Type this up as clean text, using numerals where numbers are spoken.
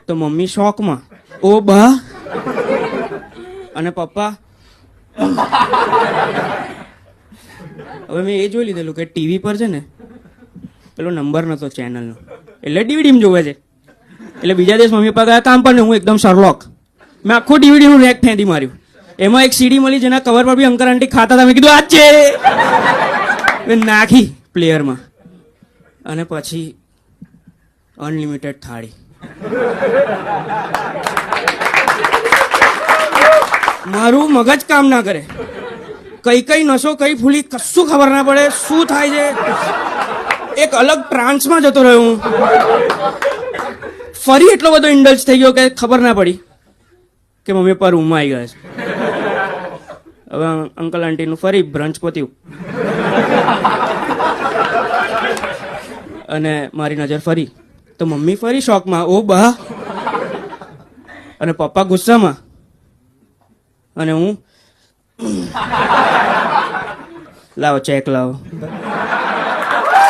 તો મમ્મી શોકમાં, ઓ બા. અને પપ્પા, હવે મેં એ જોઈ લીધેલું કે ટીવી પર છે ને પેલો નંબર નતો ચેનલનો, એટલે ડીવીડીમાં જોવે છે. એટલે બીજા દિવસ મમ્મી પપ્પા ગયા કામ પર ને હું એકદમ શર્લોક, મેં આખું ડીવીડીનું રેક ફેંદી માર્યું. એમાં એક સીડી મળી જેના કવર પર બી અંકલ આંટી ખાતા હતા. મેં કીધું આ છે, મેં નાખી પ્લેયરમાં. અને પછી અનલિમિટેડ થાળી. મારું મગજ કામ ના કરે, કઈ નસો કઈ ફૂલી કશું ખબર ના પડે શું થાય છે. એક અલગ ટ્રાન્સમાં જતો રહ્યો હું. ફરી એટલો બધો ઇન્ડલ્જ થઈ ગયો કે ખબર ના પડી કે મમ્મી પપ્પા રૂમમાં આવી ગયા છે. હવે અંકલ આંટીનું ફરી બ્રંચ પત્યું અને મારી નજર ફરી તો મમ્મી ફરી શોકમાં, ઓ બા. અને પપ્પા ગુસ્સામાં અને હું લાવો ચેક લાવો.